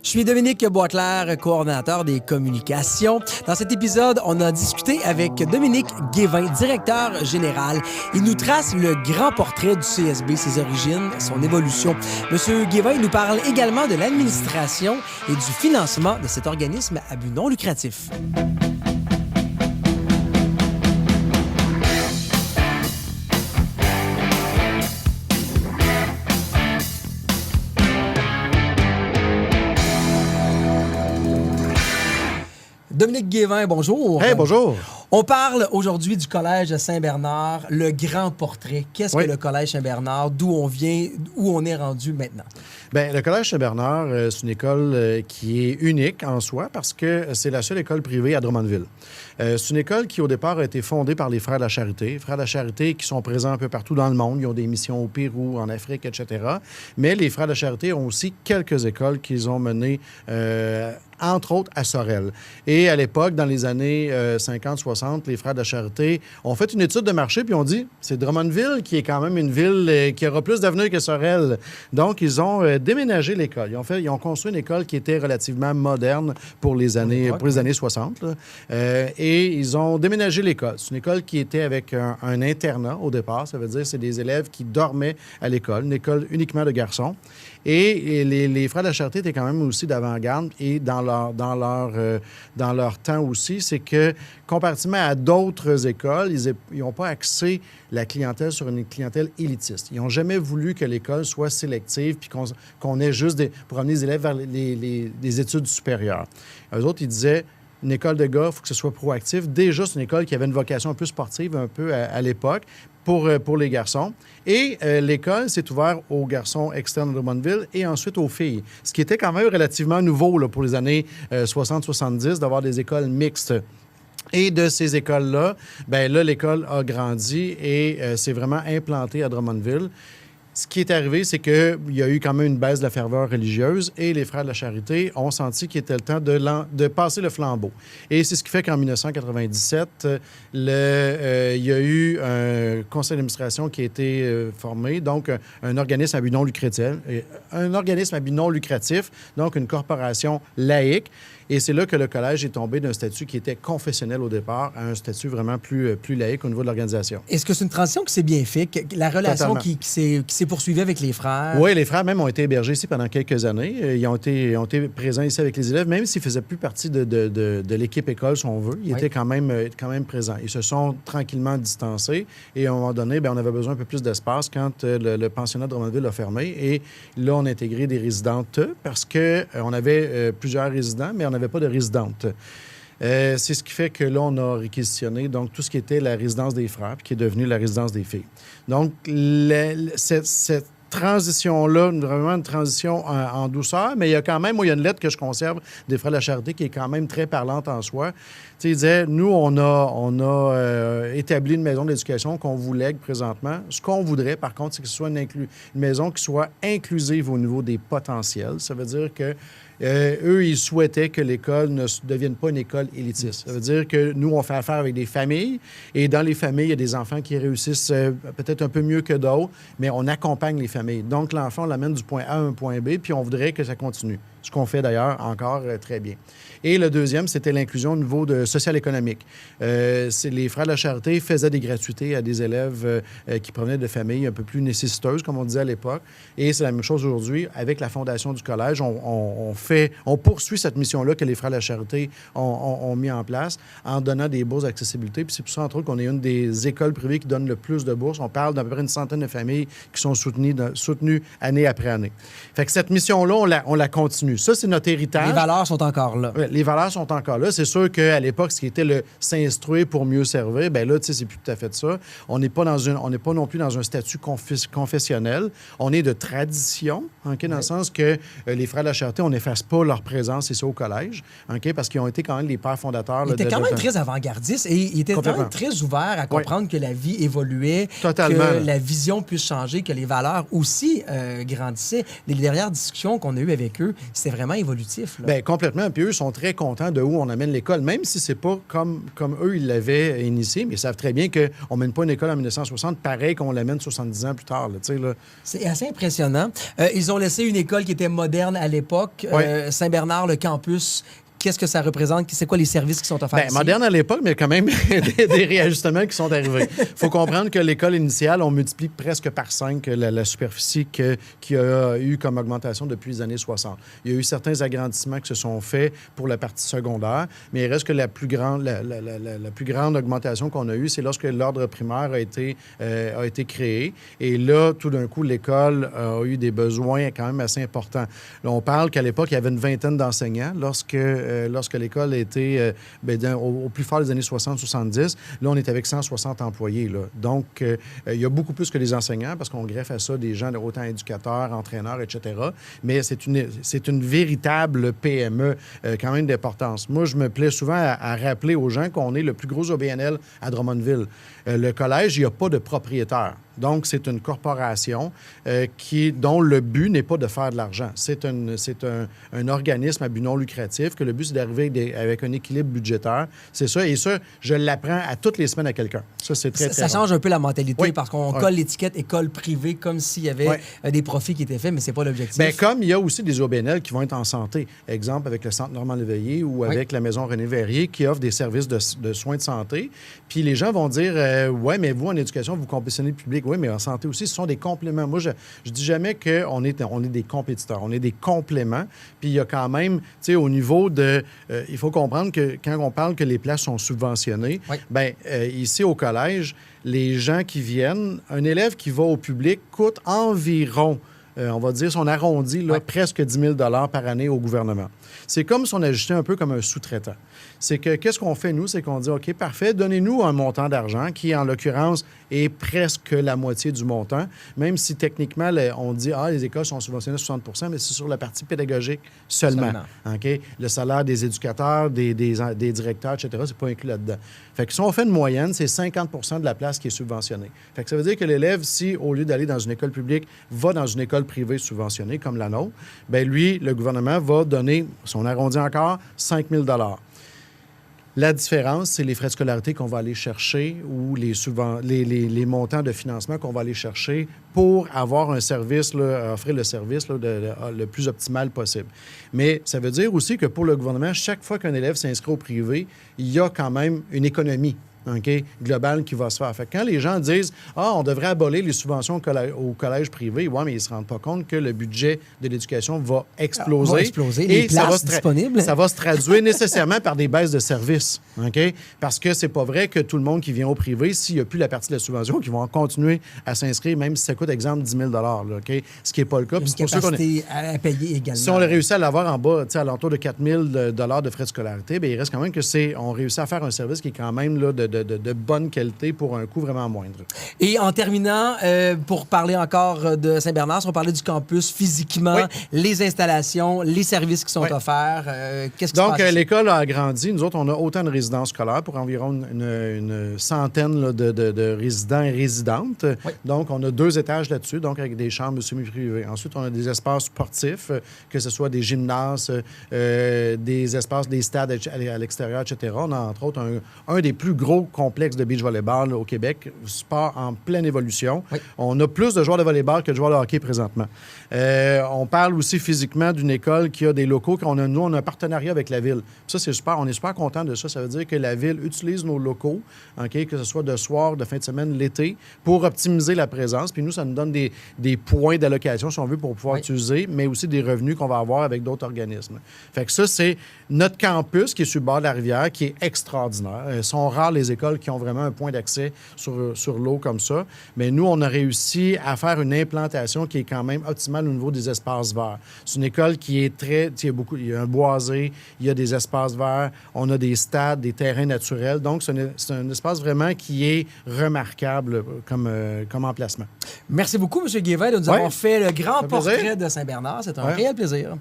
Je suis Dominique Boisclair, coordonnateur des communications. Dans cet épisode, on a discuté avec Dominique Guévin, directeur général. Il nous trace le grand portrait du CSB, ses origines, son évolution. Monsieur Guévin nous parle également de l'administration et du financement de cet organisme à but non lucratif. Dominique Guévin, bonjour. Hey, bonjour. On parle aujourd'hui du Collège Saint-Bernard, le grand portrait. Qu'est-ce que le Collège Saint-Bernard? D'où on vient? Où on est rendu maintenant? Bien, le Collège Saint-Bernard, c'est une école qui est unique en soi parce que c'est la seule école privée à Drummondville. C'est une école qui, au départ, a été fondée par les Frères de la Charité. Les Frères de la Charité qui sont présents un peu partout dans le monde. Ils ont des missions au Pérou, en Afrique, etc. Mais les Frères de la Charité ont aussi quelques écoles qu'ils ont menées, entre autres à Sorel. Et à l'époque, dans les années 50-60, les Frères de la Charité ont fait une étude de marché puis ont dit, c'est Drummondville qui est quand même une ville qui aura plus d'avenir que Sorel. Donc, ils ont déménagé l'école. Ils ont construit une école qui était relativement moderne pour les années 60. Et ils ont déménagé l'école. C'est une école qui était avec un internat au départ. Ça veut dire que c'est des élèves qui dormaient à l'école, une école uniquement de garçons. Et les Frères de la Charité étaient quand même aussi d'avant-garde et dans leur temps aussi, c'est que comparativement à d'autres écoles, ils n'ont pas axé la clientèle sur une clientèle élitiste. Ils n'ont jamais voulu que l'école soit sélective puis qu'on ait juste pour amener les élèves vers les études supérieures. Eux autres, ils disaient, une école de gars, il faut que ce soit proactif. Déjà, c'est une école qui avait une vocation un peu sportive, un peu à l'époque, pour les garçons. Et l'école s'est ouverte aux garçons externes de Drummondville et ensuite aux filles. Ce qui était quand même relativement nouveau là, pour les années 60-70, d'avoir des écoles mixtes. Et de ces écoles-là, bien là, l'école a grandi et s'est vraiment implantée à Drummondville. Ce qui est arrivé, c'est qu'il y a eu quand même une baisse de la ferveur religieuse et les Frères de la Charité ont senti qu'il était le temps de passer le flambeau. Et c'est ce qui fait qu'en 1997, il y a eu un conseil d'administration qui a été formé, donc un organisme à but non lucratif. Un organisme à but non lucratif, donc une corporation laïque. Et c'est là que le collège est tombé d'un statut qui était confessionnel au départ à un statut vraiment plus laïque au niveau de l'organisation. Est-ce que c'est une transition qui s'est bien faite? La relation qui s'est poursuivie avec les frères? Oui, les frères même ont été hébergés ici pendant quelques années. Ils ont été présents ici avec les élèves, même s'ils ne faisaient plus partie de l'équipe école, si on veut. Ils étaient quand même présents. Ils se sont tranquillement distancés et à un moment donné, bien, on avait besoin un peu plus d'espace quand le pensionnat de Drummondville a fermé. Et là, on a intégré des résidentes parce qu'on avait plusieurs résidents, mais on n'avait pas de résidente. C'est ce qui fait que là, on a réquisitionné donc, tout ce qui était la résidence des frères, puis qui est devenue la résidence des filles. Donc, cette transition-là, vraiment une transition en douceur, mais il y a quand même, moi, il y a une lettre que je conserve des Frères de la Charité qui est quand même très parlante en soi. Tu sais, il disait, nous, on a établi une maison d'éducation qu'on vous lègue présentement. Ce qu'on voudrait, par contre, c'est que ce soit une maison qui soit inclusive au niveau des potentiels. Ça veut dire que eux, ils souhaitaient que l'école ne devienne pas une école élitiste. Ça veut dire que nous, on fait affaire avec des familles, et dans les familles, il y a des enfants qui réussissent peut-être un peu mieux que d'autres, mais on accompagne les familles. Donc, l'enfant, on l'amène du point A à un point B, puis on voudrait que ça continue. Ce qu'on fait d'ailleurs encore très bien. Et le deuxième, c'était l'inclusion au niveau social-économique. Les Frères de la Charité faisaient des gratuités à des élèves qui provenaient de familles un peu plus nécessiteuses, comme on disait à l'époque. Et c'est la même chose aujourd'hui. Avec la fondation du collège, on poursuit cette mission-là que les Frères de la Charité ont mis en place en donnant des bourses d'accessibilité. Puis c'est pour ça, entre autres, qu'on est une des écoles privées qui donne le plus de bourses. On parle d'à peu près une centaine de familles qui sont soutenues année après année. Fait que cette mission-là, on la continue. Ça, c'est notre héritage. Les valeurs sont encore là. Oui, les valeurs sont encore là. C'est sûr qu'à l'époque, ce qui était le s'instruire pour mieux servir, bien là, tu sais, c'est plus tout à fait ça. On n'est pas non plus dans un statut confessionnel. On est de tradition, OK, dans le sens que les Frères de la Charité, on n'efface pas leur présence ici au collège, OK, parce qu'ils ont été quand même les pères fondateurs. Ils étaient quand même très avant-gardistes et ils étaient quand même très ouverts à comprendre que la vie évoluait, que la vision puisse changer, que les valeurs aussi grandissait. Les dernières discussions qu'on a eues avec eux, c'était vraiment évolutif. Bien, complètement. Puis eux sont très contents de où on amène l'école, même si c'est pas comme eux, ils l'avaient initié, mais ils savent très bien qu'on ne mène pas une école en 1960 pareil qu'on l'amène 70 ans plus tard. Là. C'est assez impressionnant. Ils ont laissé une école qui était moderne à l'époque. Saint-Bernard, le campus. Qu'est-ce que ça représente? C'est quoi les services qui sont offerts ici? Moderne à l'époque, mais quand même des réajustements qui sont arrivés. Il faut comprendre que l'école initiale, on multiplie presque par 5 la superficie qui a eu comme augmentation depuis les années 60. Il y a eu certains agrandissements qui se sont faits pour la partie secondaire, mais il reste que la plus grande augmentation qu'on a eue, c'est lorsque l'ordre primaire a été créé. Et là, tout d'un coup, l'école a eu des besoins quand même assez importants. Là, on parle qu'à l'époque, il y avait une vingtaine d'enseignants lorsque l'école a été au plus fort des années 60-70. Là, on est avec 160 employés. Là. Donc, il y a beaucoup plus que des enseignants parce qu'on greffe à ça des gens, autant éducateurs, entraîneurs, etc. Mais c'est une véritable PME quand même d'importance. Moi, je me plais souvent à rappeler aux gens qu'on est le plus gros OBNL à Drummondville. Le collège, il n'y a pas de propriétaire. Donc, c'est une corporation dont le but n'est pas de faire de l'argent. C'est un organisme à but non lucratif que le but, c'est d'arriver avec un équilibre budgétaire. C'est ça. Et ça, je l'apprends à toutes les semaines à quelqu'un. Ça, c'est très, très Ça change un peu la mentalité parce qu'on colle l'étiquette école privée comme s'il y avait des profits qui étaient faits, mais c'est pas l'objectif. Bien, comme il y a aussi des OBNL qui vont être en santé. Exemple, avec le Centre Normand-Léveillé ou avec la Maison René-Verrier qui offre des services de soins de santé. Puis les gens vont dire, ouais, mais vous, en éducation, vous compétitionnez le public. Oui, mais en santé aussi, ce sont des compléments. Moi, je dis jamais qu'on est des compétiteurs. On est des compléments. Puis il y a quand même, tu sais, au niveau de... il faut comprendre que quand on parle que les places sont subventionnées, bien, ici au collège, les gens qui viennent, un élève qui va au public coûte environ, on va dire, si on arrondit, là, presque 10 000 $ par année au gouvernement. C'est comme si on ajustait un peu comme un sous-traitant. C'est que, qu'est-ce qu'on fait, nous? C'est qu'on dit, OK, parfait, donnez-nous un montant d'argent qui, en l'occurrence, est presque la moitié du montant, même si, techniquement, on dit, les écoles sont subventionnées à 60 % mais c'est sur la partie pédagogique seulement. OK? Le salaire des éducateurs, des directeurs, etc., c'est pas inclus là-dedans. Fait que si on fait une moyenne, c'est 50 % de la place qui est subventionnée. Fait que ça veut dire que l'élève, si, au lieu d'aller dans une école publique, va dans une école privée subventionnée, comme la nôtre, bien, lui, le gouvernement va donner, si on arrondit encore, 5 000 $. La différence, c'est les frais de scolarité qu'on va aller chercher ou les montants de financement qu'on va aller chercher pour avoir un service, offrir le service le plus optimal possible. Mais ça veut dire aussi que pour le gouvernement, chaque fois qu'un élève s'inscrit au privé, il y a quand même une économie globale qui va se faire. Fait que quand les gens disent « on devrait abolir les subventions au collège privé », mais ils ne se rendent pas compte que le budget de l'éducation va exploser. Les places disponibles. Ça va se traduire nécessairement par des baisses de services. Parce que c'est pas vrai que tout le monde qui vient au privé, s'il n'y a plus la partie de la subvention, qui vont continuer à s'inscrire, même si ça coûte, exemple, 10 000 $. Ce qui n'est pas le cas. Une capacité à payer également. Si on a réussi à l'avoir en bas, à l'entour de 4 000 $ de frais de scolarité, bien, il reste quand même on réussit à faire un service qui est quand même là, de bonne qualité pour un coût vraiment moindre. Et en terminant, pour parler encore de Saint-Bernard, si on parlait du campus physiquement, les installations, les services qui sont offerts, qu'est-ce qui se passe? Donc, l'école a agrandi. Nous autres, on a autant de résidences scolaires pour environ une centaine là, de résidents et résidentes. Donc, on a 2 étages là-dessus, donc avec des chambres semi-privées. Ensuite, on a des espaces sportifs, que ce soit des gymnases, des espaces, des stades à l'extérieur, etc. On a, entre autres, un des plus gros complexes de beach volleyball au Québec, sport en pleine évolution. On a plus de joueurs de volleyball que de joueurs de hockey présentement. On parle aussi physiquement d'une école qui a des locaux. Nous, on a un partenariat avec la ville. Puis ça, c'est super. On est super content de ça. Ça veut dire que la ville utilise nos locaux, que ce soit de soir, de fin de semaine, l'été, pour optimiser la présence. Puis nous, ça nous donne des points d'allocation, si on veut, pour pouvoir utiliser, mais aussi des revenus qu'on va avoir avec d'autres organismes. Fait que ça, c'est notre campus qui est sur le bord de la rivière, qui est extraordinaire. Sont rares les écoles qui ont vraiment un point d'accès sur l'eau comme ça. Mais nous, on a réussi à faire une implantation qui est quand même optimale au niveau des espaces verts. C'est une école qui est il y a un boisé, il y a des espaces verts, on a des stades, des terrains naturels. Donc, c'est un espace vraiment qui est remarquable comme emplacement. Merci beaucoup, M. Guévin, de nous avoir fait le grand portrait de Saint-Bernard. C'est un réel plaisir.